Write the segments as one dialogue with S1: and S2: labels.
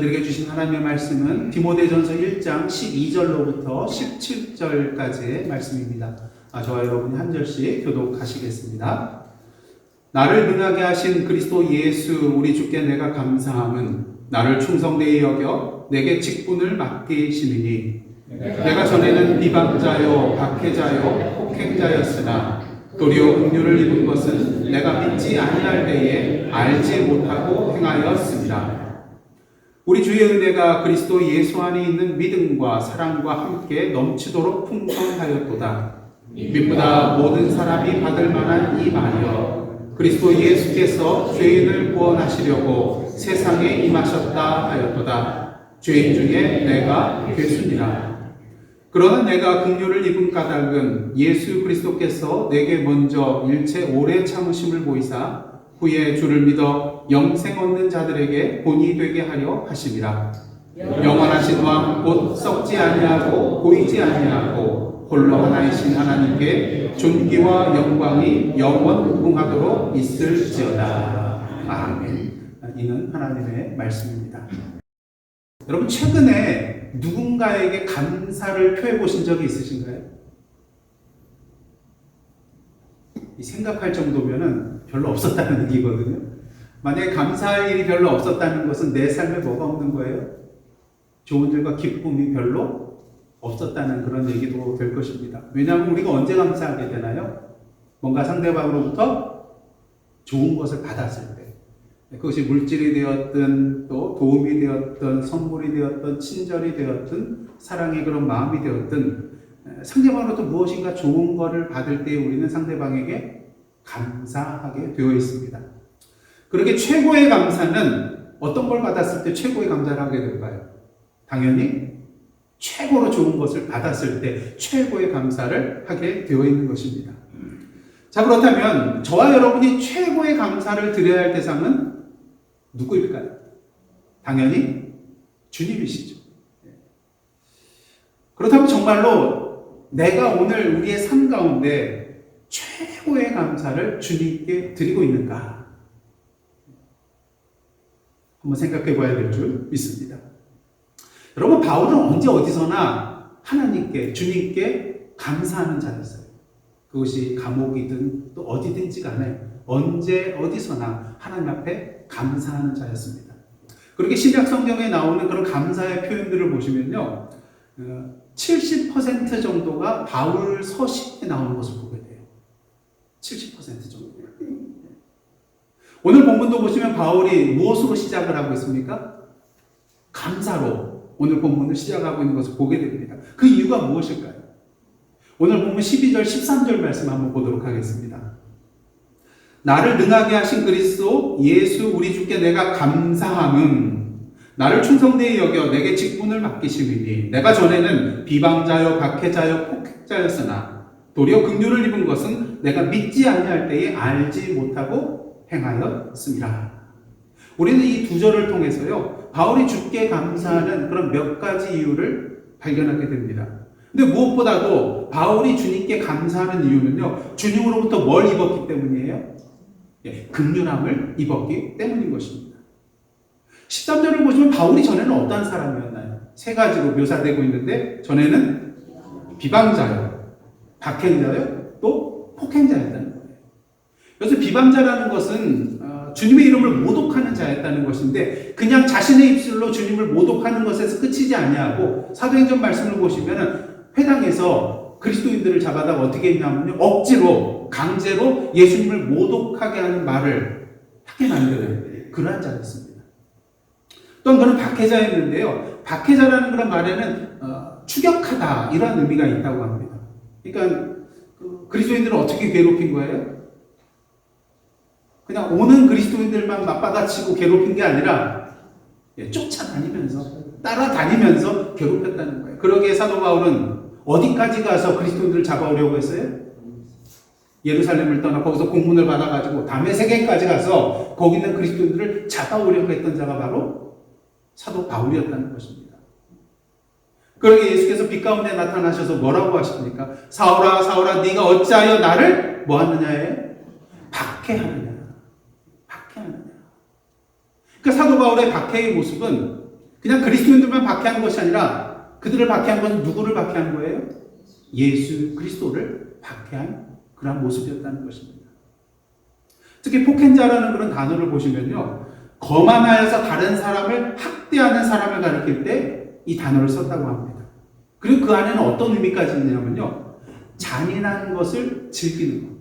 S1: 우리들에게 주신 하나님의 말씀은 디모데전서 1장 12절로부터 17절까지의 말씀입니다. 저와 여러분이 한 절씩 교독하시겠습니다. 나를 능하게 하신 그리스도 예수 우리 주께 내가 감사함은 나를 충성되이 여겨 내게 직분을 맡기시느니 내가 전에는 비방자요 박해자요 폭행자였으나 도리어 긍휼을 입은 것은 내가 믿지 아니할 때에 알지 못하고 행하였습니다. 우리 주의 은혜가 그리스도 예수 안에 있는 믿음과 사랑과 함께 넘치도록 풍성하였도다. 믿보다 모든 사람이 받을 만한 이 말이여 그리스도 예수께서 죄인을 구원하시려고 세상에 임하셨다 하였도다. 죄인 중에 내가 괴순이라. 그러나 내가 긍휼을 입은 까닭은 예수 그리스도께서 내게 먼저 일체 오래 참으심을 보이사 후에 주를 믿어 영생 얻는 자들에게 본이 되게 하려 하심이라. 영원하신 왕 곧 썩지 아니하고 보이지 아니하고 홀로 하나이신 하나님께 존귀와 영광이 영원 무궁하도록 있을지어다. 아멘. 이는 하나님의 말씀입니다. 여러분 최근에 누군가에게 감사를 표해 보신 적이 있으신가요? 생각할 정도면은 별로 없었다는 얘기거든요. 만약에 감사할 일이 별로 없었다는 것은 내 삶에 뭐가 없는 거예요? 좋은 일과 기쁨이 별로 없었다는 그런 얘기도 될 것입니다. 왜냐하면 우리가 언제 감사하게 되나요? 뭔가 상대방으로부터 좋은 것을 받았을 때. 그것이 물질이 되었든 또 도움이 되었든 선물이 되었든 친절이 되었든 사랑의 그런 마음이 되었든 상대방으로부터 무엇인가 좋은 것을 받을 때 우리는 상대방에게 감사하게 되어 있습니다. 그렇게 최고의 감사는 어떤 걸 받았을 때 최고의 감사를 하게 될까요? 당연히 최고로 좋은 것을 받았을 때 최고의 감사를 하게 되어 있는 것입니다. 자, 그렇다면 저와 여러분이 최고의 감사를 드려야 할 대상은 누구일까요? 당연히 주님이시죠. 그렇다면 정말로 내가 오늘 우리의 삶 가운데 최고의 감사를 주님께 드리고 있는가? 한번 생각해 봐야 될 줄 믿습니다. 여러분, 바울은 언제 어디서나 하나님께, 주님께 감사하는 자였어요. 그것이 감옥이든 또 어디든지 간에 언제 어디서나 하나님 앞에 감사하는 자였습니다. 그렇게 신약 성경에 나오는 그런 감사의 표현들을 보시면요, 70% 정도가 바울 서신에 나오는 것을 보게 돼요. 70% 정도. 오늘 본문도 보시면 바울이 무엇으로 시작을 하고 있습니까? 감사로 오늘 본문을 시작하고 있는 것을 보게 됩니다. 그 이유가 무엇일까요? 오늘 본문 12절, 13절 말씀 한번 보도록 하겠습니다. 나를 능하게 하신 그리스도 예수 우리 주께 내가 감사함은 나를 충성되이 여겨 내게 직분을 맡기심이니 내가 전에는 비방자요 박해자요 폭행자였으나 도리어 긍휼을 입은 것은 내가 믿지 아니할 때에 알지 못하고 행하였습니다. 우리는 이 두 절을 통해서요 바울이 주께 감사하는 그런 몇 가지 이유를 발견하게 됩니다. 근데 무엇보다도 바울이 주님께 감사하는 이유는요 주님으로부터 뭘 입었기 때문이에요? 긍휼함을 입었기 때문인 것입니다. 13절을 보시면 바울이 전에는 어떤 사람이었나요? 세 가지로 묘사되고 있는데 전에는 비방자요, 박행자요, 또 폭행자였다는 거예요. 그래서 비방자라는 것은 주님의 이름을 모독하는 자였다는 것인데 그냥 자신의 입술로 주님을 모독하는 것에서 끝이지 아니하고 사도행전 말씀을 보시면 회당에서 그리스도인들을 잡아다가 어떻게 했냐면요 억지로 강제로 예수님을 모독하게 하는 말을 하게 만드는 그러한 자였습니다. 또한 그는 박해자였는데요. 박해자라는 그런 말에는 추격하다 이런 의미가 있다고 합니다. 그러니까 그리스도인들을 어떻게 괴롭힌 거예요? 그냥 오는 그리스도인들만 맞받아치고 괴롭힌 게 아니라 쫓아다니면서 따라다니면서 괴롭혔다는 거예요. 그러기에 사도 바울은 어디까지 가서 그리스도인들을 잡아오려고 했어요? 예루살렘을 떠나 거기서 공문을 받아가지고 다메섹에까지 가서 거기 있는 그리스도인들을 잡아오려고 했던 자가 바로 사도 바울이었다는 것입니다. 그러기에 예수께서 빛 가운데 나타나셔서 뭐라고 하십니까? 사울아 사울아 네가 어찌하여 나를 뭐하느냐에 박해하느냐. 그러니까 사도 바울의 박해의 모습은 그냥 그리스도인들만 박해한 것이 아니라 그들을 박해한 것은 누구를 박해한 거예요? 예수 그리스도를 박해한 그런 모습이었다는 것입니다. 특히 폭행자라는 그런 단어를 보시면요, 거만하여서 다른 사람을 학대하는 사람을 가리킬 때 이 단어를 썼다고 합니다. 그리고 그 안에는 어떤 의미까지 있냐면요, 잔인한 것을 즐기는 것.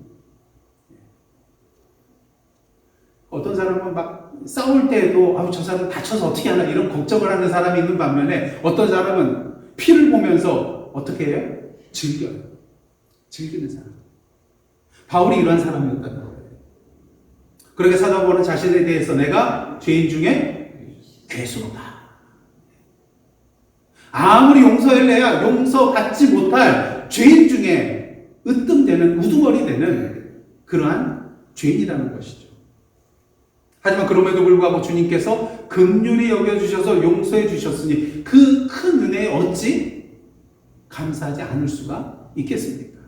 S1: 어떤 사람은 막 싸울 때에도 저 사람 다쳐서 어떻게 하나 이런 걱정을 하는 사람이 있는 반면에 어떤 사람은 피를 보면서 어떻게 해요? 즐겨요. 즐기는 사람. 바울이 이러한 사람이었다는 거예요. 그렇게 사도 바울은 자신에 대해서 내가 죄인 중에 괴수로다. 아무리 용서를 해야 용서받지 못할 죄인 중에 으뜸되는 우두머리 되는 그러한 죄인이라는 것이죠. 하지만 그럼에도 불구하고 주님께서 긍휼히 여겨주셔서 용서해 주셨으니 그 큰 은혜에 어찌 감사하지 않을 수가 있겠습니까?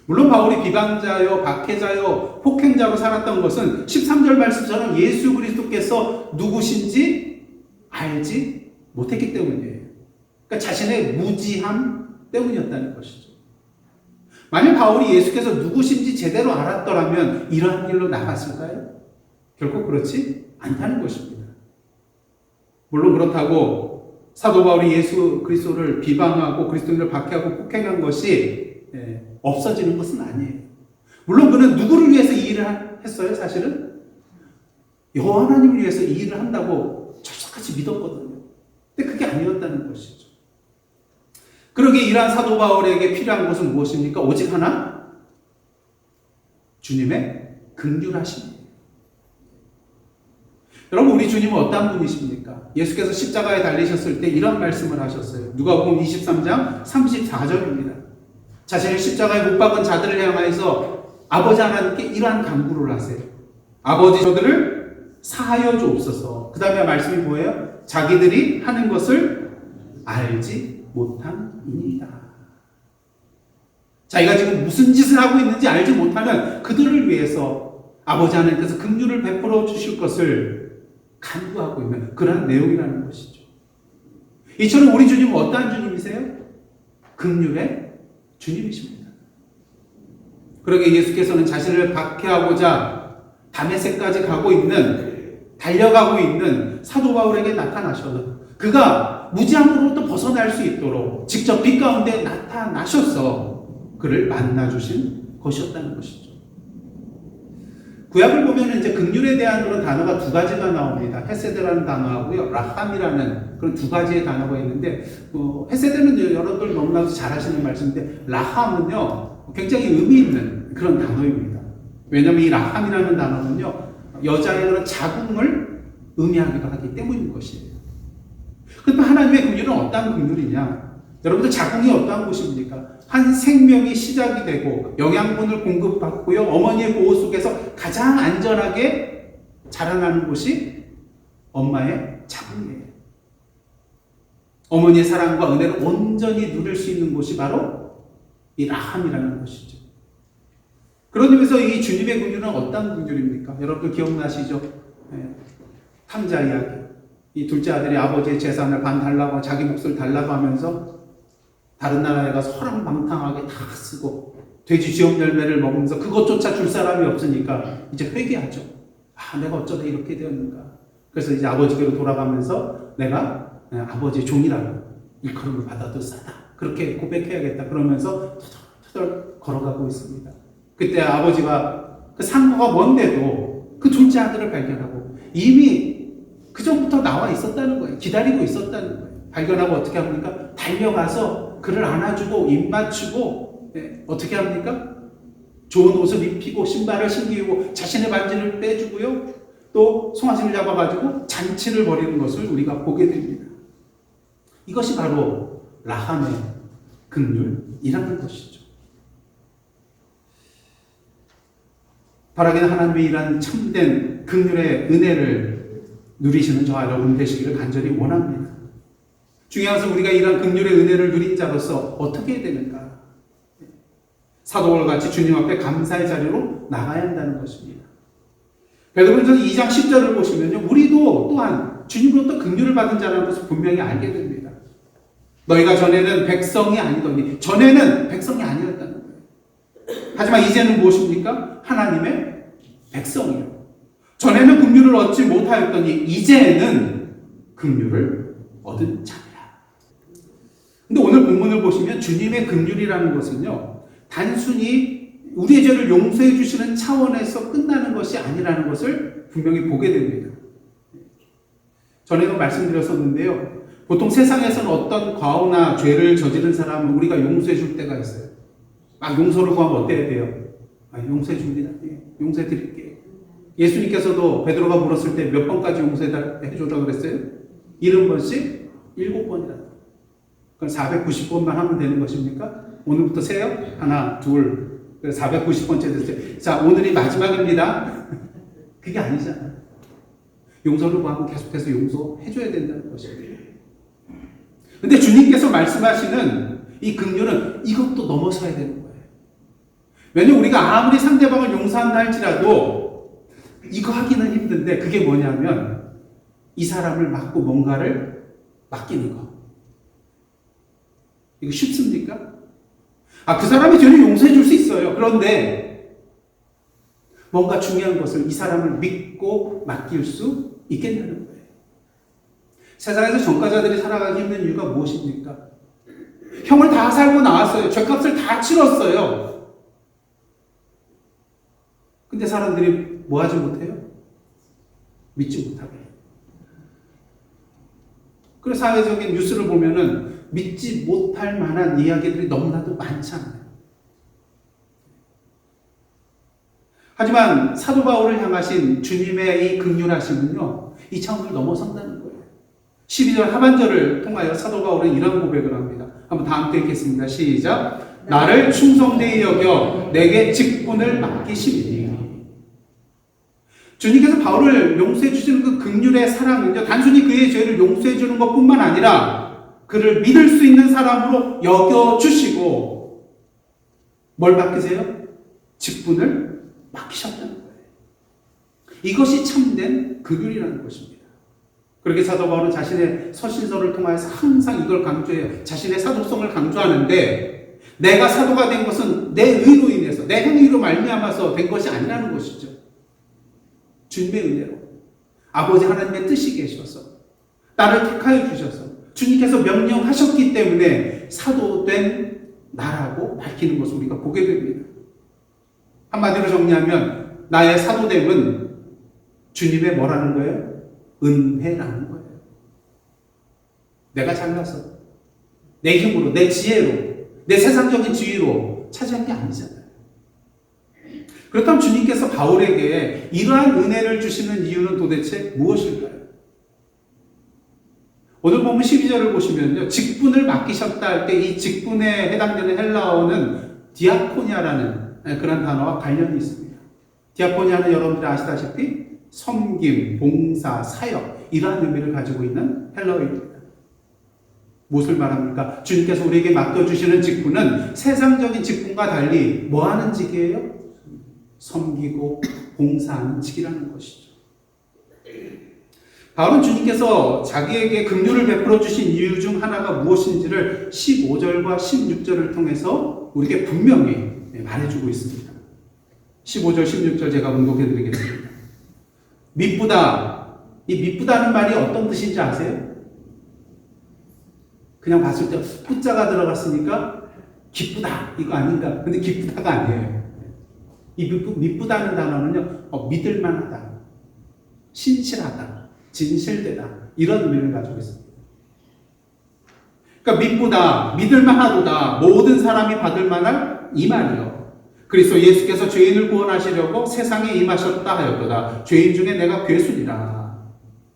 S1: 물론 바울이 비방자요, 박해자요, 폭행자로 살았던 것은 13절 말씀처럼 예수 그리스도께서 누구신지 알지 못했기 때문이에요. 그러니까 자신의 무지함 때문이었다는 것이죠. 만약 바울이 예수께서 누구신지 제대로 알았더라면 이러한 길로 나갔을까요? 결코 그렇지 않다는 것입니다. 물론 그렇다고 사도 바울이 예수 그리스도를 비방하고 그리스도인을 박해하고 폭행한 것이 없어지는 것은 아니에요. 물론 그는 누구를 위해서 이 일을 했어요? 사실은 여호와 하나님을 위해서 이 일을 한다고 철석같이 믿었거든요. 근데 그게 아니었다는 것이죠. 그러기에 이러한 사도 바울에게 필요한 것은 무엇입니까? 오직 하나, 주님의 긍휼하심이에요. 여러분, 우리 주님은 어떤 분이십니까? 예수께서 십자가에 달리셨을 때 이런 말씀을 하셨어요. 누가복음 23장 34절입니다. 자신을 십자가에 못 박은 자들을 향하여서 아버지 하나님께 이러한 간구를 하세요. 아버지, 저들을 사하여 주옵소서. 그 다음에 말씀이 뭐예요? 자기들이 하는 것을 알지 못함이니이다. 자기가 지금 무슨 짓을 하고 있는지 알지 못하는 그들을 위해서 아버지 하나님께서 긍휼을 베풀어 주실 것을 간구하고 있는 그러한 내용이라는 것이죠. 이처럼 우리 주님은 어떠한 주님이세요? 긍휼의 주님이십니다. 그러게 예수께서는 자신을 박해하고자 다메섹까지 달려가고 있는 사도 바울에게 나타나셔서 그가 무지함으로부터 벗어날 수 있도록 직접 빛 가운데 나타나셔서 그를 만나주신 것이었다는 것이죠. 구약을 보면 이제 긍휼에 대한 그런 단어가 두 가지가 나옵니다. 헤세드라는 단어하고요, 라함이라는 그런 두 가지의 단어가 있는데, 헤세드는 여러분들 너무나도 잘 아시는 말씀인데, 라함은요, 굉장히 의미 있는 그런 단어입니다. 왜냐하면 이 라함이라는 단어는요, 여자의 그런 자궁을 의미하기도 하기 때문인 것이에요. 그런데 하나님의 긍휼은 어떠한 긍휼이냐? 여러분들 자궁이 어떠한 곳입니까? 한 생명이 시작이 되고 영양분을 공급받고요, 어머니의 보호 속에서 가장 안전하게 자라나는 곳이 엄마의 자궁이에요. 어머니의 사랑과 은혜를 온전히 누릴 수 있는 곳이 바로 이 라함이라는 것이죠. 그런 의미에서 이 주님의 긍휼은 어떤 긍휼입니까? 여러분들 기억나시죠? 탕자 이야기. 이 둘째 아들이 아버지의 재산을 반 달라고 자기 몫을 달라고 하면서 다른 나라에 가서 허랑방탕하게 다 쓰고 돼지 쥐염 열매를 먹으면서 그것조차 줄 사람이 없으니까 이제 회개하죠. 내가 어쩌다 이렇게 되었는가. 그래서 이제 아버지께로 돌아가면서 내가 아버지의 종이라고 일컬음을 받아도 싸다. 그렇게 고백해야겠다. 그러면서 터덜터덜 걸어가고 있습니다. 그때 아버지가 그 상고가 먼데도 그 둘째 아들을 발견하고 이미 그 전부터 나와 있었다는 거예요. 기다리고 있었다는 거예요. 발견하고 어떻게 합니까? 달려가서 그를 안아주고 입 맞추고 어떻게 합니까? 좋은 옷을 입히고 신발을 신기고 자신의 반지를 빼주고요. 또 송아지를 잡아가지고 잔치를 벌이는 것을 우리가 보게 됩니다. 이것이 바로 라함의 긍휼이라는 것이죠. 바라기는 하나님의 이러한 참된 긍휼의 은혜를 누리시는 저와 여러분 되시기를 간절히 원합니다. 중요한 것은 우리가 이러한 긍휼의 은혜를 누린 자로서 어떻게 해야 되는가? 사도와 같이 주님 앞에 감사의 자리로 나가야 한다는 것입니다. 베드로전서 2장 10절을 보시면요, 우리도 또한 주님으로부터 긍휼을 받은 자라는 것을 분명히 알게 됩니다. 너희가 전에는 백성이 아니더니, 전에는 백성이 아니었다는 거예요. 하지만 이제는 무엇입니까? 하나님의 백성이요. 전에는 긍휼을 얻지 못하였더니 이제는 긍휼을 얻은 자니라. 근데 오늘 본문을 보시면 주님의 긍휼이라는 것은요, 단순히 우리의 죄를 용서해 주시는 차원에서 끝나는 것이 아니라는 것을 분명히 보게 됩니다. 전에도 말씀드렸었는데요, 보통 세상에서는 어떤 과오나 죄를 저지른 사람은 우리가 용서해 줄 때가 있어요. 용서를 구하면 어때야 돼요? 용서해 줍니다. 용서해 드릴게요. 예수님께서도 베드로가 물었을 때 몇 번까지 용서해 주라고 그랬어요? 70번씩 7번이라. 그럼 490번만 하면 되는 것입니까? 오늘부터 세요? 하나, 둘, 490번째 됐어요. 자, 오늘이 마지막입니다. 그게 아니잖아요. 용서를 구하면 계속해서 용서해줘야 된다는 것입니다. 근데 주님께서 말씀하시는 이 긍휼은 이것도 넘어서야 되는 거예요. 왜냐면 우리가 아무리 상대방을 용서한다 할지라도 이거 하기는 힘든데, 그게 뭐냐면 이 사람을 맡고 뭔가를 맡기는 거. 이거 쉽습니까? 그 사람이 죄를 용서해 줄 수 있어요. 그런데 뭔가 중요한 것을 이 사람을 믿고 맡길 수 있겠냐는 거예요. 세상에서 전과자들이 살아가기 힘든 이유가 무엇입니까? 형을 다 살고 나왔어요. 죄값을 다 치렀어요. 근데 사람들이 뭐 하지 못해요? 믿지 못하게. 그래서 사회적인 뉴스를 보면은 믿지 못할 만한 이야기들이 너무나도 많잖아요. 하지만 사도 바울을 향하신 주님의 이 긍휼하심은요, 이 차원을 넘어선다는 거예요. 12절 하반절을 통하여 사도 바울은 이런 고백을 합니다. 한번 다 함께 읽겠습니다. 시작. 나를 충성되이 여겨 내게 직분을 맡기시니. 주님께서 바울을 용서해 주시는 그 긍휼의 사랑은요, 단순히 그의 죄를 용서해 주는 것뿐만 아니라 그를 믿을 수 있는 사람으로 여겨주시고, 뭘 맡기세요? 직분을 맡기셨다는 거예요. 이것이 참된 긍휼이라는 것입니다. 그렇게 사도 바울은 자신의 서신서를 통하여서 항상 이걸 강조해요. 자신의 사도성을 강조하는데, 내가 사도가 된 것은 내 의로 인해서, 내 행위로 말미암아서 된 것이 아니라는 것이죠. 주님의 은혜로, 아버지 하나님의 뜻이 계셔서 나를 택하여 주셔서 주님께서 명령하셨기 때문에 사도된 나라고 밝히는 것을 우리가 보게 됩니다. 한마디로 정리하면 나의 사도됨은 주님의 뭐라는 거예요? 은혜라는 거예요. 내가 잘나서, 내 힘으로, 내 지혜로, 내 세상적인 지위로 차지한 게 아니잖아요. 그렇다면 주님께서 바울에게 이러한 은혜를 주시는 이유는 도대체 무엇일까요? 오늘 보면 12절을 보시면요, 직분을 맡기셨다 할 때 이 직분에 해당되는 헬라어는 디아코니아라는 그런 단어와 관련이 있습니다. 디아코니아는 여러분들이 아시다시피 섬김, 봉사, 사역, 이러한 의미를 가지고 있는 헬라어입니다. 무엇을 말합니까? 주님께서 우리에게 맡겨주시는 직분은 세상적인 직분과 달리 뭐 하는 직이에요? 섬기고 봉사하는 직이라는 것이죠. 바울은 주님께서 자기에게 긍휼을 베풀어 주신 이유 중 하나가 무엇인지를 15절과 16절을 통해서 우리에게 분명히 말해주고 있습니다. 15절, 16절 제가 응독해 드리겠습니다. 미쁘다. 이 미쁘다는 말이 어떤 뜻인지 아세요? 그냥 봤을 때 뿌자가 들어갔으니까 기쁘다 이거 아닌가? 근데 기쁘다가 아니에요. 이 미쁘다는 단어는요, 믿을만하다, 신실하다, 진실되다, 이런 의미를 가지고 있습니다. 그러니까 미쁘다, 믿을만하도다, 모든 사람이 받을 만한 이 말이요. 그리스도 예수께서 죄인을 구원하시려고 세상에 임하셨다 하였도다. 죄인 중에 내가 괴순이라.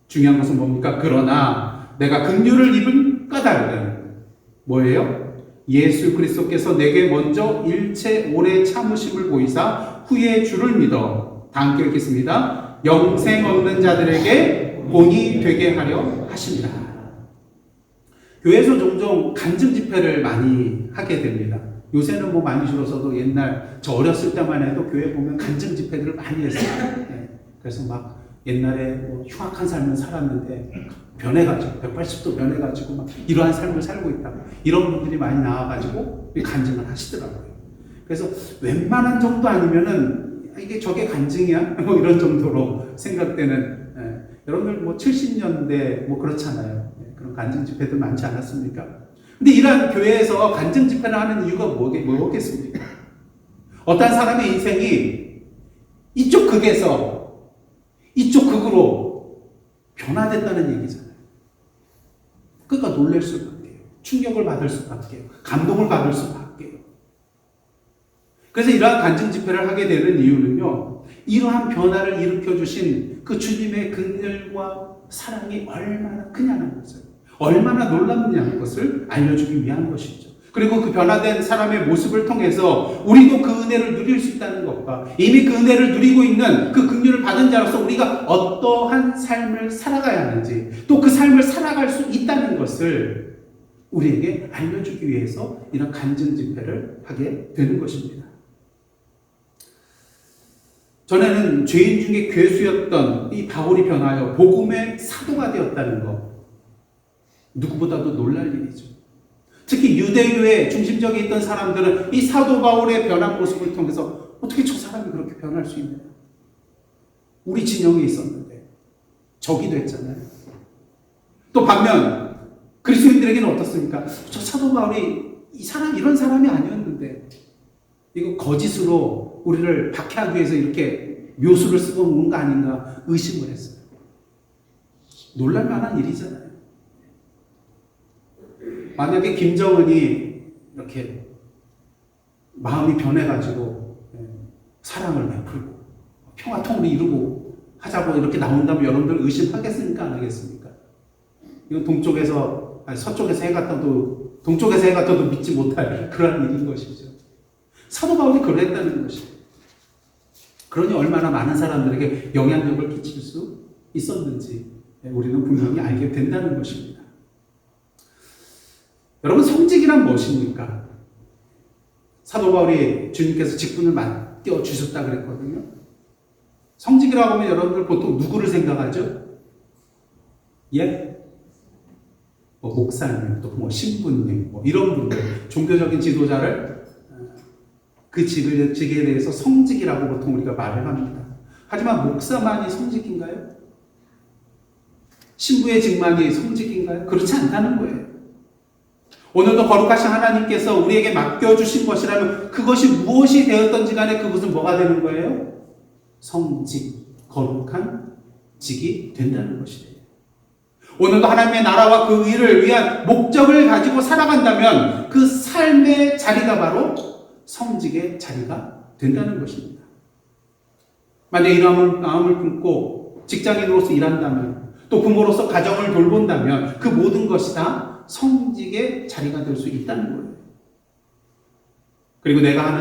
S1: 중요한 것은 뭡니까? 그러나 내가 긍휼을 입은 까닭은 뭐예요? 예수 그리스도께서 내게 먼저 일체 오래 참으심을 보이사 후에 주를 믿어. 다 함께 읽겠습니다. 영생 얻는 자들에게 본이 되게 하려 하십니다. 교회에서 종종 간증 집회를 많이 하게 됩니다. 요새는 뭐 많이 줄어서도 옛날 저 어렸을 때만 해도 교회 보면 간증 집회들을 많이 했어요. 네. 그래서 막 옛날에 뭐 흉악한 삶을 살았는데 변해가지고 180도 변해가지고 막 이러한 삶을 살고 있다. 이런 분들이 많이 나와가지고 간증을 하시더라고요. 그래서 웬만한 정도 아니면은 이게 저게 간증이야? 뭐 이런 정도로 생각되는 여러분들 뭐 70년대 뭐 그렇잖아요. 그런 간증 집회도 많지 않았습니까? 근데 이러한 교회에서 간증 집회를 하는 이유가 뭐겠습니까? 어떤 사람의 인생이 이쪽 극에서 이쪽 극으로 변화됐다는 얘기잖아요. 그러니까 놀랄 수밖에, 충격을 받을 수밖에, 감동을 받을 수밖에. 그래서 이러한 간증 집회를 하게 되는 이유는요, 이러한 변화를 일으켜 주신 그 주님의 긍휼과 사랑이 얼마나 크냐는 것을, 얼마나 놀랍냐는 것을 알려주기 위한 것이죠. 그리고 그 변화된 사람의 모습을 통해서 우리도 그 은혜를 누릴 수 있다는 것과 이미 그 은혜를 누리고 있는 그 긍휼을 받은 자로서 우리가 어떠한 삶을 살아가야 하는지, 또 그 삶을 살아갈 수 있다는 것을 우리에게 알려주기 위해서 이런 간증 집회를 하게 되는 것입니다. 전에는 죄인 중에 괴수였던 이 바울이 변하여 복음의 사도가 되었다는 것, 누구보다도 놀랄 일이죠. 특히 유대교의 중심적에 있던 사람들은 이 사도 바울의 변한 모습을 통해서 어떻게 저 사람이 그렇게 변할 수 있느냐. 우리 진영에 있었는데 적이 됐잖아요. 또 반면 그리스도인들에게는 어떻습니까? 저 사도 바울이 이런 사람이 아니었는데 이거 거짓으로 우리를 박해하기 위해서 이렇게 묘수를 쓰고 온 거 아닌가 의심을 했어요. 놀랄 만한 일이잖아요. 만약에 김정은이 이렇게 마음이 변해가지고 사랑을 베풀고 평화통일을 이루고 하자고 이렇게 나온다면 여러분들 의심하겠습니까? 안 하겠습니까? 이건 서쪽에서 해가 떠도 동쪽에서 해가 떠도 믿지 못할 그런 일인 것이죠. 사도 바울이 그랬다는 것이죠. 그러니 얼마나 많은 사람들에게 영향력을 끼칠 수 있었는지 우리는 분명히 알게 된다는 것입니다. 여러분, 성직이란 무엇입니까? 사도 바울이 주님께서 직분을 맡겨 주셨다 그랬거든요. 성직이라고 하면 여러분들 보통 누구를 생각하죠? 예? 뭐 목사님, 또 뭐 신부님, 뭐 이런 분들, 종교적인 지도자를 그 직에 대해서 성직이라고 보통 우리가 말을 합니다. 하지만 목사만이 성직인가요? 신부의 직만이 성직인가요? 그렇지 않다는 거예요. 오늘도 거룩하신 하나님께서 우리에게 맡겨주신 것이라면 그것이 무엇이 되었던지 간에 그것은 뭐가 되는 거예요? 성직, 거룩한 직이 된다는 것이에요. 오늘도 하나님의 나라와 그 일을 위한 목적을 가지고 살아간다면 그 삶의 자리가 바로 성직의 자리가 된다는 것입니다. 만약 이런 마음을 품고 직장인으로서 일한다면, 또 부모로서 가정을 돌본다면 그 모든 것이 다 성직의 자리가 될 수 있다는 거예요. 그리고 내가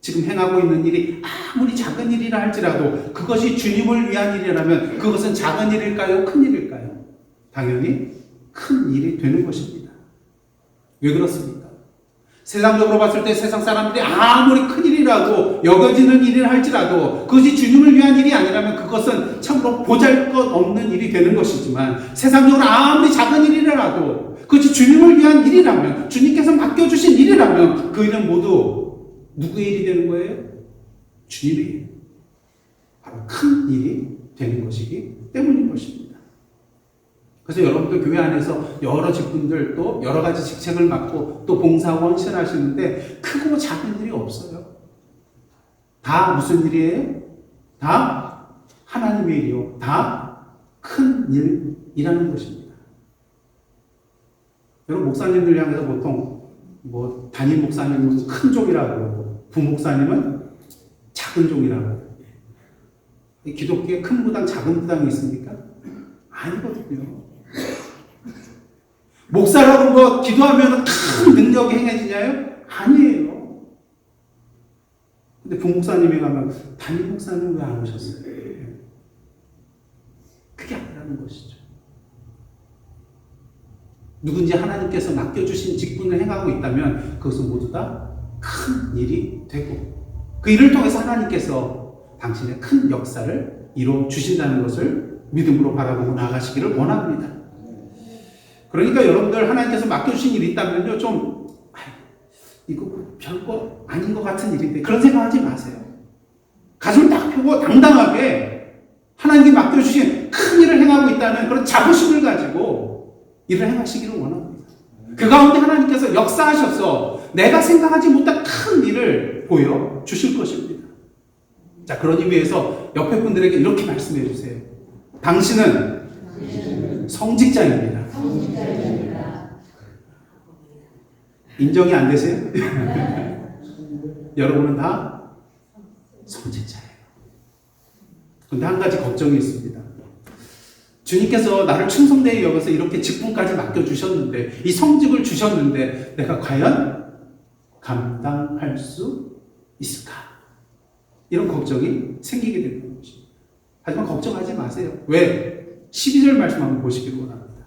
S1: 지금 행하고 있는 일이 아무리 작은 일이라 할지라도 그것이 주님을 위한 일이라면 그것은 작은 일일까요? 큰 일일까요? 당연히 큰 일이 되는 것입니다. 왜 그렇습니까? 세상적으로 봤을 때 세상 사람들이 아무리 큰 일이라고 여겨지는 일을 할지라도 그것이 주님을 위한 일이 아니라면 그것은 참으로 보잘것없는 일이 되는 것이지만, 세상적으로 아무리 작은 일이라도 그것이 주님을 위한 일이라면, 주님께서 맡겨주신 일이라면 그 일은 모두 누구의 일이 되는 거예요? 주님의 일. 바로 큰 일이 되는 것이기 때문인 것입니다. 그래서 여러분들 교회 안에서 여러 직분들, 또 여러 가지 직책을 맡고 또 봉사하고 헌신하시는데 크고 작은 일이 없어요. 다 무슨 일이에요? 다 하나님의 일이요. 다 큰 일이라는 것입니다. 여러분, 목사님들 향해서 보통 뭐 담임 목사님은 큰 종이라고 그러고 부목사님은 작은 종이라고 그러고, 기독교에 큰 부당 작은 부당이 있습니까? 아니거든요. 목사라고 뭐 기도하면 큰 능력이 행해지냐요? 아니에요. 근데 부목사님이 가면 담임 목사님 왜 안 오셨어요? 그게 아니라는 것이죠. 누군지 하나님께서 맡겨주신 직분을 행하고 있다면 그것은 모두 다 큰 일이 되고, 그 일을 통해서 하나님께서 당신의 큰 역사를 이루어 주신다는 것을 믿음으로 바라보고 나가시기를 원합니다. 그러니까 여러분들 하나님께서 맡겨주신 일이 있다면요, 이거 별거 아닌 것 같은 일인데 그런 생각하지 마세요. 가슴을 딱 펴고 당당하게 하나님께 맡겨주신 큰 일을 행하고 있다는 그런 자부심을 가지고 일을 행하시기를 원합니다. 그 가운데 하나님께서 역사하셔서 내가 생각하지 못한 큰 일을 보여주실 것입니다. 자, 그러기 위해서 옆에 분들에게 이렇게 말씀해 주세요. 당신은 성직자입니다. 인정이 안 되세요? 여러분은 다 성직자예요. 그런데 한 가지 걱정이 있습니다. 주님께서 나를 충성되게 여겨서 이렇게 직분까지 맡겨주셨는데, 이 성직을 주셨는데 내가 과연 감당할 수 있을까? 이런 걱정이 생기게 되는 것입니다. 하지만 걱정하지 마세요. 왜? 12절 말씀 한번 보시기를 원합니다.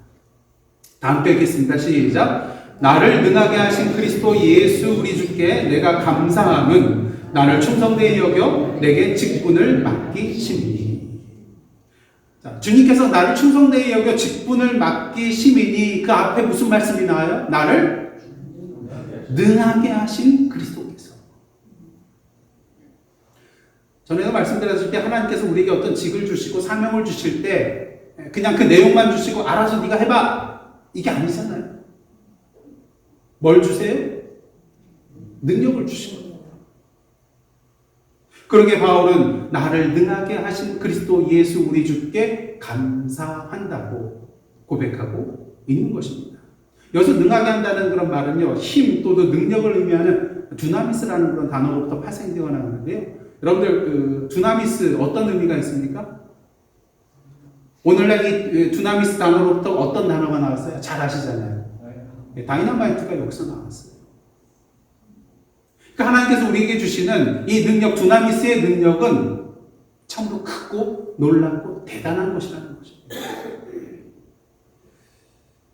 S1: 다음 때 읽겠습니다. 시작. 나를 능하게 하신 그리스도 예수 우리 주께 내가 감사함은 나를 충성되게 여겨 내게 직분을 맡기심이니. 자, 주님께서 나를 충성되게 여겨 직분을 맡기심이니 그 앞에 무슨 말씀이 나와요? 나를 능하게 하신 그리스도께서. 전에도 말씀드렸을 때 하나님께서 우리에게 어떤 직을 주시고 사명을 주실 때 그냥 그 내용만 주시고 알아서 네가 해봐, 이게 아니잖아요. 뭘 주세요? 능력을 주시거든요. 그러게 바울은 나를 능하게 하신 그리스도 예수 우리 주께 감사한다고 고백하고 있는 것입니다. 여기서 능하게 한다는 그런 말은요, 힘 또는 능력을 의미하는 두나미스라는 그런 단어로부터 파생되어 나오는데요. 여러분들 그 두나미스 어떤 의미가 있습니까? 오늘날 이 두나미스 단어로부터 어떤 단어가 나왔어요? 잘 아시잖아요. 다이너마이트가 여기서 나왔어요. 그러니까 하나님께서 우리에게 주시는 이 능력, 두나미스의 능력은 참으로 크고 놀랍고 대단한 것이라는 것입니다.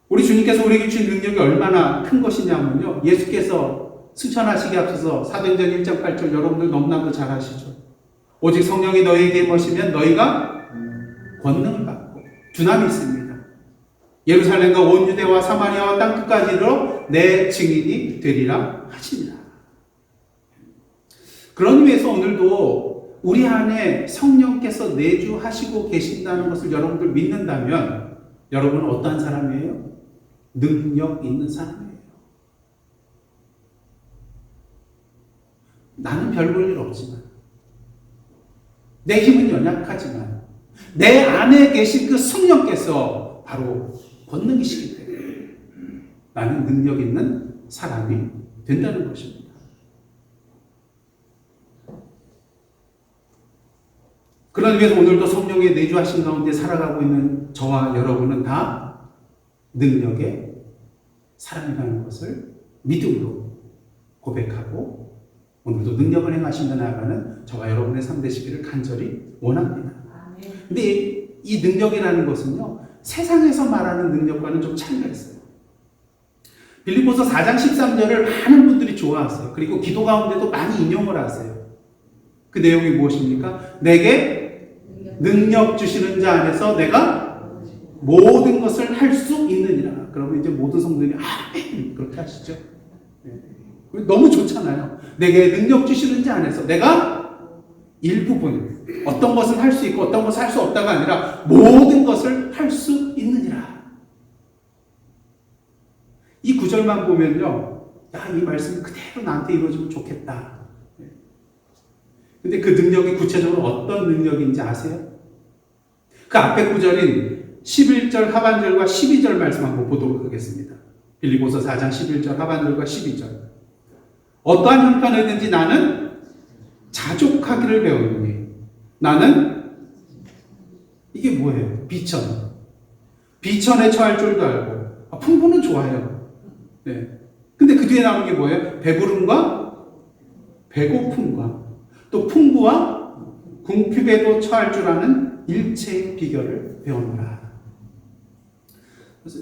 S1: 우리 주님께서 우리에게 주신 능력이 얼마나 큰 것이냐면요, 예수께서 승천하시기 앞서서 사도행전 1.8절 여러분들 너무나도 잘 아시죠. 오직 성령이 너희에게 임하시면 너희가 권능을 받고, 두나미스입니다. 예루살렘과 온 유대와 사마리아와 땅끝까지 이르러 내 증인이 되리라 하시니라. 그런 의미에서 오늘도 우리 안에 성령께서 내주하시고 계신다는 것을 여러분들 믿는다면 여러분은 어떠한 사람이에요? 능력 있는 사람이에요. 나는 별 볼 일 없지만, 내 힘은 연약하지만 내 안에 계신 그 성령께서 바로 권능이시기 때문에 나는 능력 있는 사람이 된다는 것입니다. 그런 의미에서 오늘도 성령의 내주하신 가운데 살아가고 있는 저와 여러분은 다 능력의 사람이라는 것을 믿음으로 고백하고 오늘도 능력을 행하시며 나아가는 저와 여러분의 삶 되시기를 간절히 원합니다. 근데 이 능력이라는 것은요, 세상에서 말하는 능력과는 좀 차이가 있어요. 빌립보서 4장 13절을 많은 분들이 좋아하세요. 그리고 기도 가운데도 많이 인용을 하세요. 그 내용이 무엇입니까? 내게 능력 주시는 자 안에서 내가 모든 것을 할 수 있느니라. 그러면 이제 모든 성도들이 아멘 그렇게 하시죠. 너무 좋잖아요. 내게 능력 주시는 자 안에서 내가 일부분 어떤 것을 할 수 있고 어떤 것을 할 수 없다가 아니라 모든 것을 할 수 있느니라. 이 구절만 보면요, 야, 이 말씀이 그대로 나한테 이루어지면 좋겠다. 근데 그 능력이 구체적으로 어떤 능력인지 아세요? 그 앞에 구절인 11절 하반절과 12절 말씀 한번 보도록 하겠습니다. 빌립보서 4장 11절 하반절과 12절. 어떠한 형편이든지 나는 자족하기를 배우노니. 나는 이게 뭐예요? 비천. 비천에 처할 줄도 알고. 풍부는 좋아요. 네. 근데 그 뒤에 나오는 게 뭐예요? 배부름과 배고픔과 또 풍부와 궁핍에도 처할 줄 아는 일체의 비결을 배우노라. 그래서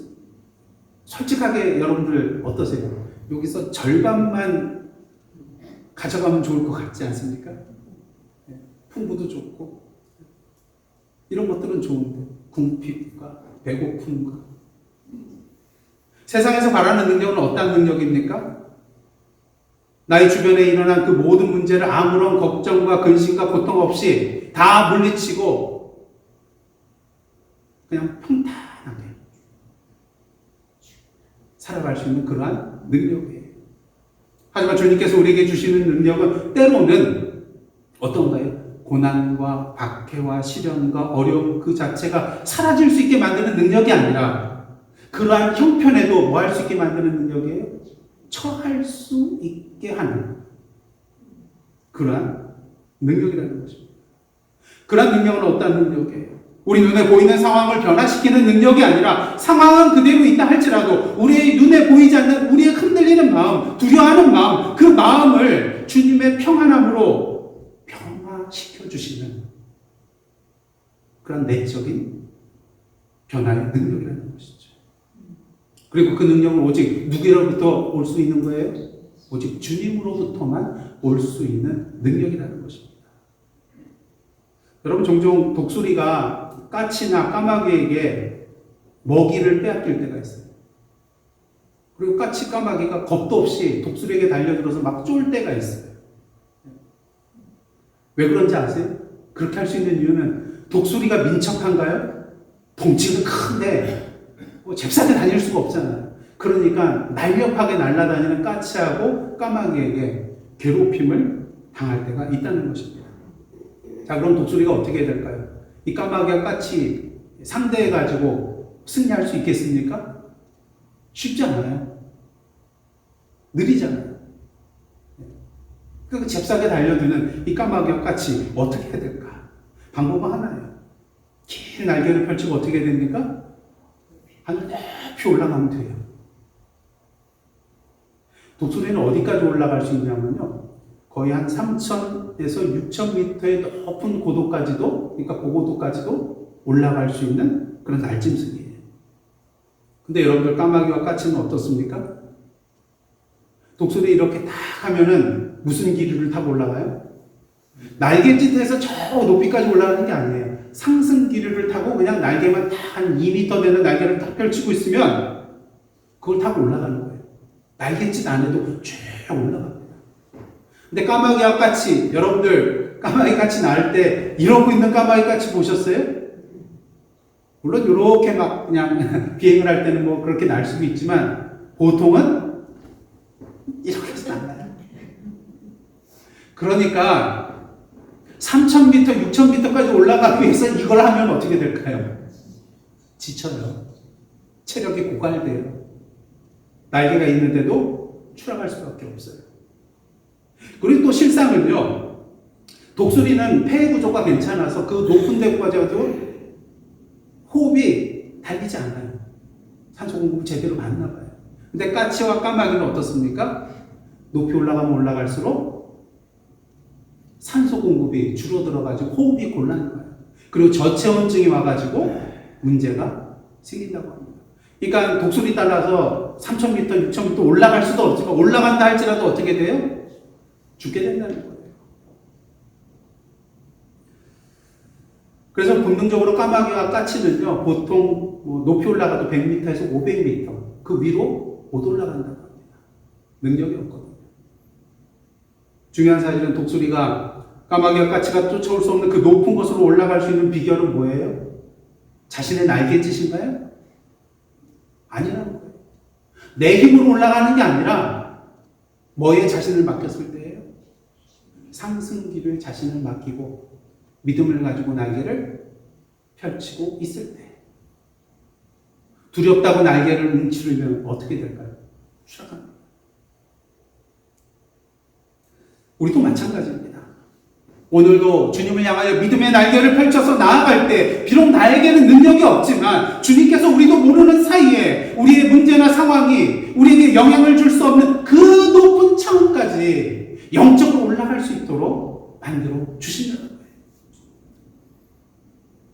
S1: 솔직하게 여러분들 어떠세요? 여기서 절반만 가져가면 좋을 것 같지 않습니까? 풍부도 좋고 이런 것들은 좋은데 궁핍과 배고픔과 세상에서 바라는 능력은 어떤 능력입니까? 나의 주변에 일어난 그 모든 문제를 아무런 걱정과 근심과 고통 없이 다 물리치고 그냥 평탄하게 살아갈 수 있는 그러한 능력이에요. 하지만 주님께서 우리에게 주시는 능력은 때로는 어떤가요? 고난과 박해와 시련과 어려움 그 자체가 사라질 수 있게 만드는 능력이 아니라 그러한 형편에도 뭐 할 수 있게 만드는 능력이에요? 처할 수 있게 하는 그러한 능력이라는 것입니다. 그러한 능력은 어떤 능력이에요? 우리 눈에 보이는 상황을 변화시키는 능력이 아니라 상황은 그대로 있다 할지라도 우리의 눈에 보이지 않는 우리의 흔들리는 마음, 두려워하는 마음, 그 마음을 주님의 평안함으로 변화시켜주시는 그런 내적인 변화의 능력이라는 것이죠. 그리고 그 능력은 오직 누구로부터 올 수 있는 거예요? 오직 주님으로부터만 올 수 있는 능력이라는 것입니다. 여러분 종종 독수리가 까치나 까마귀에게 먹이를 빼앗길 때가 있어요. 그리고 까치 까마귀가 겁도 없이 독수리에게 달려들어서 막 쫄 때가 있어요. 왜 그런지 아세요? 그렇게 할 수 있는 이유는 독수리가 민첩한가요? 덩치가 큰데 뭐 잽싸게 다닐 수가 없잖아요. 그러니까 날렵하게 날아다니는 까치하고 까마귀에게 괴롭힘을 당할 때가 있다는 것입니다. 자, 그럼 독수리가 어떻게 해야 될까요? 이 까마귀와 까치 상대해가지고 승리할 수 있겠습니까? 쉽지 않아요. 느리잖아요. 그 잽싸게 달려드는 이 까마귀와 까치 어떻게 해야 될까? 방법은 하나예요. 긴 날개를 펼치고 어떻게 해야 됩니까? 하늘 높이 올라가면 돼요. 독수리는 어디까지 올라갈 수 있냐면요. 거의 한 3,000에서 6,000m의 높은 고도까지도, 그러니까 고고도까지도 올라갈 수 있는 그런 날짐승이에요. 근데 여러분들 까마귀와 까치는 어떻습니까? 독수리 이렇게 딱 하면은 무슨 기류를 타고 올라가요? 날갯짓에서 저 높이까지 올라가는 게 아니에요. 상승 기류를 타고 그냥 날개만 딱 한 2m 되는 날개를 딱 펼치고 있으면 그걸 타고 올라가는 거예요. 날갯짓 안 해도 쭉 올라갑니다. 근데 까마귀와 까치, 여러분들 까마귀 까치 날 때 이러고 있는 까마귀 까치 보셨어요? 물론 이렇게 막 그냥 비행을 할 때는 뭐 그렇게 날 수도 있지만 보통은 이렇게 해서 안 나요. 그러니까 3,000m, 6,000m까지 올라가기 위해서 이걸 하면 어떻게 될까요? 지쳐요. 체력이 고갈돼요. 날개가 있는데도 추락할 수밖에 없어요. 그리고 또 실상은요, 독수리는 폐 구조가 괜찮아서 그 높은 데까지 가도 호흡이 달리지 않아요. 산소 공급을 제대로 받나 봐요. 근데 까치와 까마귀는 어떻습니까? 높이 올라가면 올라갈수록 산소 공급이 줄어들어가지고 호흡이 곤란해요. 그리고 저체온증이 와가지고 문제가 생긴다고 합니다. 그러니까 독수리 따라서 3,000m, 6,000m 올라갈 수도 없지만 올라간다 할지라도 어떻게 돼요? 죽게 된다는 거예요. 그래서 본능적으로 까마귀와 까치는요, 보통 뭐 높이 올라가도 100m에서 500m 그 위로 못 올라간다고 합니다. 능력이 없거든요. 중요한 사실은 독수리가 까마귀와 까치가 쫓아올 수 없는 그 높은 곳으로 올라갈 수 있는 비결은 뭐예요? 자신의 날갯짓인가요? 아니라는 거예요. 내 힘으로 올라가는 게 아니라 뭐에 자신을 맡겼을 때예요? 상승기류에 자신을 맡기고 믿음을 가지고 날개를 펼치고 있을 때. 두렵다고 날개를 움츠리면 어떻게 될까요? 추락합니다. 우리도 마찬가지입니다. 오늘도 주님을 향하여 믿음의 날개를 펼쳐서 나아갈 때 비록 나에게는 능력이 없지만 주님께서 우리도 모르는 사이에 우리의 문제나 상황이 우리에게 영향을 줄 수 없는 그 높은 차원까지 영적으로 올라갈 수 있도록 만들어 주신다는 거예요.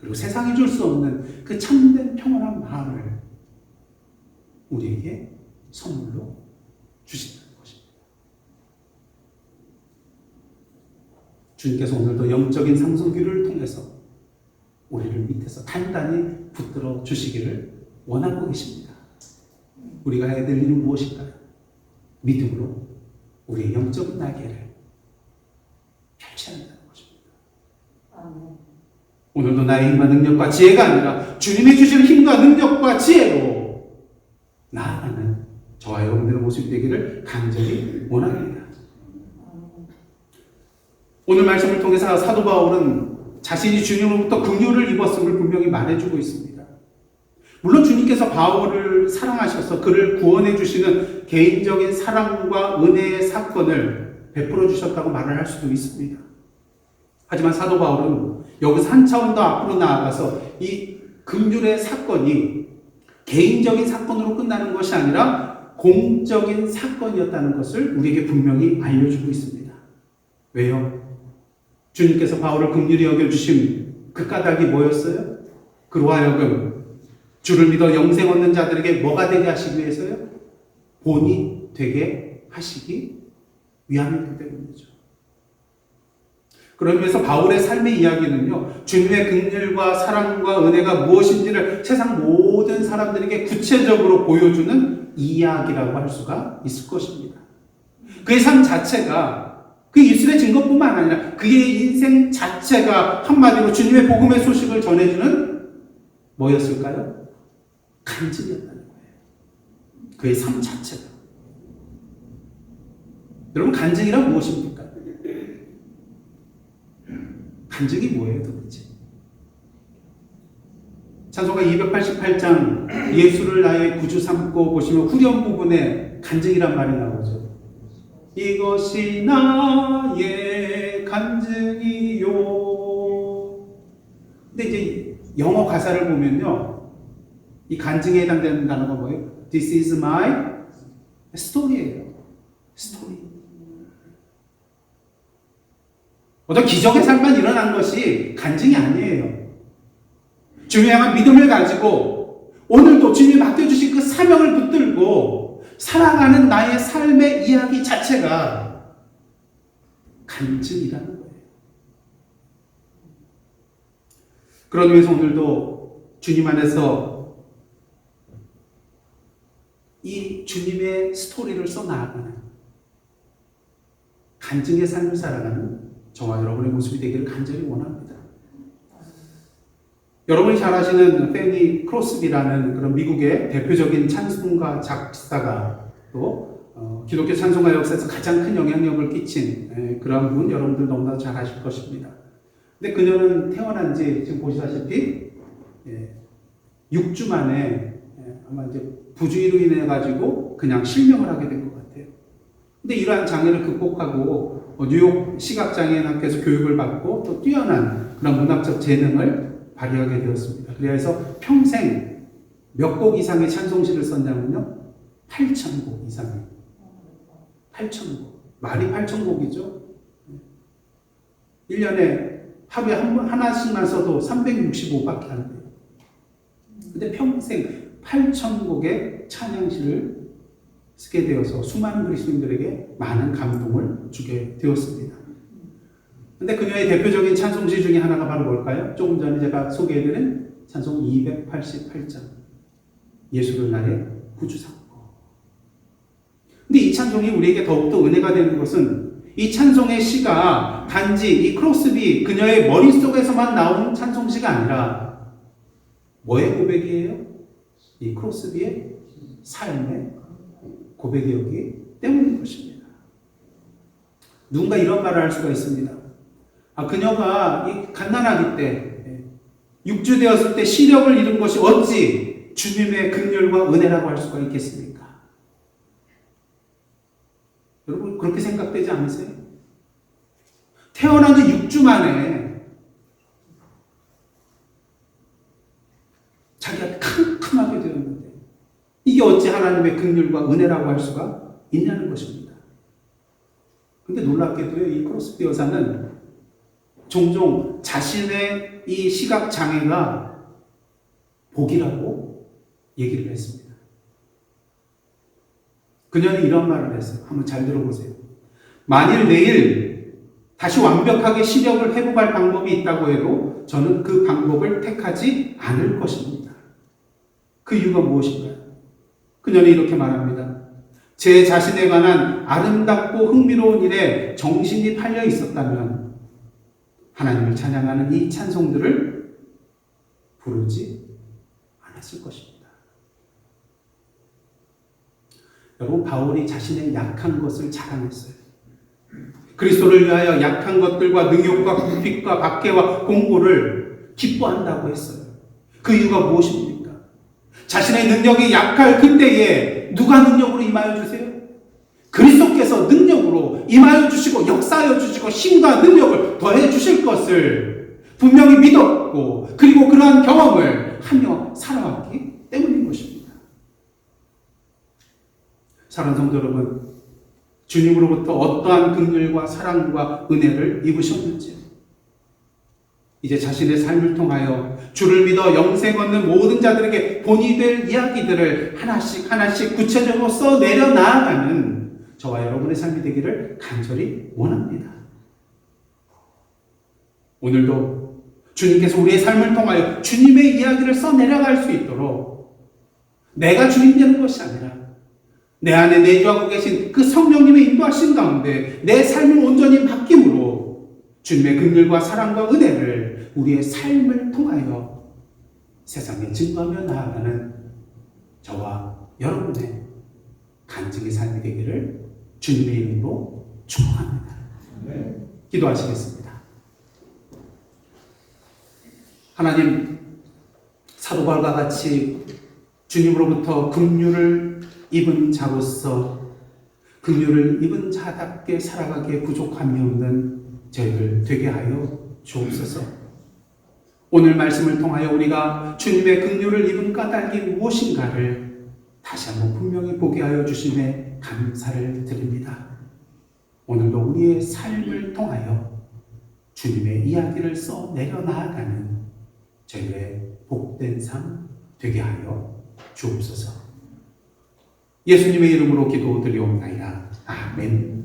S1: 그리고 세상이 줄 수 없는 그 참된 평온한 마음을 우리에게 선물로 주신다는 것입니다. 주님께서 오늘도 영적인 상승기를 통해서 우리를 밑에서 단단히 붙들어 주시기를 원하고 계십니다. 우리가 해야 될 일은 무엇일까요? 믿음으로 우리의 영적인 날개를 펼쳐야 한다는 것입니다. 오늘도 나의 힘과 능력과 지혜가 아니라 주님이 주시는 힘과 능력과 지혜로 나아가는 저와 여러분들의 모습이 되기를 간절히 원합니다. 오늘 말씀을 통해서 사도 바울은 자신이 주님으로부터 긍휼을 입었음을 분명히 말해주고 있습니다. 물론 주님께서 바울을 사랑하셔서 그를 구원해 주시는 개인적인 사랑과 은혜의 사건을 베풀어 주셨다고 말을 할 수도 있습니다. 하지만 사도 바울은 여기서 한 차원 더 앞으로 나아가서 이 긍휼의 사건이 개인적인 사건으로 끝나는 것이 아니라 공적인 사건이었다는 것을 우리에게 분명히 알려주고 있습니다. 왜요? 주님께서 바울을 긍휼히 여겨주신 그 까닭이 뭐였어요? 그로 하여금 주를 믿어 영생 얻는 자들에게 뭐가 되게 하시기 위해서요? 본이 되게 하시기 위함이기 때문이죠. 그러기 위해서 바울의 삶의 이야기는요, 주님의 긍휼과 사랑과 은혜가 무엇인지를 세상 모든 사람들에게 구체적으로 보여주는 이야기라고 할 수가 있을 것입니다. 그의 삶 자체가 그 입술의 증거뿐만 아니라 그의 인생 자체가 한마디로 주님의 복음의 소식을 전해주는 뭐였을까요? 간증이었다는 거예요. 그의 삶 자체가. 여러분, 간증이란 무엇입니까? 간증이 뭐예요 도대체? 찬송가 288장 예수를 나의 구주 삼고 보시면 후렴 부분에 간증이란 말이 나오죠. 이것이 나의 간증이요. 근데 이제 영어 가사를 보면요, 이 간증에 해당되는 단어가 뭐예요? This is my story예요. 스토리. 어떤 기적의 삶만 일어난 것이 간증이 아니에요. 주님에 향한 믿음을 가지고 오늘도 주님이 맡겨주신 그 사명을 붙들고 살아가는 나의 삶의 이야기 자체가 간증이라는 거예요. 그러기 위해서 오늘도 주님 안에서 이 주님의 스토리를 써나가는 간증의 삶을 살아가는 저와 여러분의 모습이 되기를 간절히 원합니다. 여러분이 잘 아시는 페니 크로스비라는 그런 미국의 대표적인 찬송가 작사가 또 기독교 찬송가 역사에서 가장 큰 영향력을 끼친 그런 분 여러분들 너무나 잘 아실 것입니다. 근데 그녀는 태어난 지 지금 보시다시피 6주 만에 아마 이제 부주의로 인해 가지고 그냥 실명을 하게 된 것 같아요. 근데 이러한 장애를 극복하고 뉴욕 시각장애인학교에서 교육을 받고 또 뛰어난 그런 문학적 재능을 발휘하게 되었습니다. 그래서 평생 몇 곡 이상의 찬송시를 썼냐면요, 8,000곡 이상이에요. 8,000곡. 말이 8,000곡이죠. 1년에 하루에 하나씩만 써도 365밖에 안 돼요. 근데 평생 8,000곡의 찬양시를 쓰게 되어서 수많은 그리스도인들에게 많은 감동을 주게 되었습니다. 근데 그녀의 대표적인 찬송시 중에 하나가 바로 뭘까요? 조금 전에 제가 소개해드린 찬송 288장 예수를 나의 구주 삼고. 근데 이 찬송이 우리에게 더욱더 은혜가 되는 것은 이 찬송의 시가 단지 이 크로스비 그녀의 머릿속에서만 나온 찬송시가 아니라 뭐의 고백이에요? 이 크로스비의 삶의 고백이었기 때문인 것입니다. 누군가 이런 말을 할 수가 있습니다. 그녀가 이 갓난아기 때 6주 되었을 때 시력을 잃은 것이 어찌 주님의 긍휼과 은혜라고 할 수가 있겠습니까? 여러분 그렇게 생각되지 않으세요? 태어난 지 6주 만에 자기가 캄캄하게 되었는데 이게 어찌 하나님의 긍휼과 은혜라고 할 수가 있냐는 것입니다. 근데 놀랍게도요, 이 크로스비 여사는 종종 자신의 이 시각 장애가 복이라고 얘기를 했습니다. 그녀는 이런 말을 했어요. 한번 잘 들어보세요. 만일 내일 다시 완벽하게 시력을 회복할 방법이 있다고 해도 저는 그 방법을 택하지 않을 것입니다. 그 이유가 무엇인가요? 그녀는 이렇게 말합니다. 제 자신에 관한 아름답고 흥미로운 일에 정신이 팔려 있었다면 하나님을 찬양하는 이 찬송들을 부르지 않았을 것입니다. 여러분, 바울이 자신의 약한 것을 자랑했어요. 그리스도를 위하여 약한 것들과 능욕과 굽hit과 박해와 공고를 기뻐한다고 했어요. 그 이유가 무엇입니까? 자신의 능력이 약할 그때에 누가 능력으로 임하여 주세요? 그리스도께서 능력으로 임하여 주시고 역사하여 주시고 힘과 능력을 더해 주실 것을 분명히 믿었고, 그리고 그러한 경험을 하며 살아왔기 때문인 것입니다. 사랑하는 성도 여러분, 주님으로부터 어떠한 긍휼과 사랑과 은혜를 입으셨는지, 이제 자신의 삶을 통하여 주를 믿어 영생 얻는 모든 자들에게 본이 될 이야기들을 하나씩 하나씩 구체적으로 써내려 나아가는 저와 여러분의 삶이 되기를 간절히 원합니다. 오늘도 주님께서 우리의 삶을 통하여 주님의 이야기를 써내려갈 수 있도록 내가 주님 되는 것이 아니라 내 안에 내주하고 계신 그 성령님의 인도하신 가운데 내 삶을 온전히 맡김으로 주님의 긍휼과 사랑과 은혜를 우리의 삶을 통하여 세상에 증거하며 나아가는 저와 여러분의 간증의 삶이 되기를 주님의 이름으로 축복합니다. 기도하시겠습니다. 하나님, 사도 바울과 같이 주님으로부터 긍휼을 입은 자로서 긍휼을 입은 자답게 살아가기에 부족함이 없는 저희들 되게 하여 주옵소서. 오늘 말씀을 통하여 우리가 주님의 긍휼을 입은 까닭이 무엇인가를 다시 한번 분명히 보게 하여 주심에 감사를 드립니다. 오늘도 우리의 삶을 통하여 주님의 이야기를 써내려 나아가는 저희의 복된 삶 되게 하여 주옵소서. 예수님의 이름으로 기도드리옵나이다. 아멘.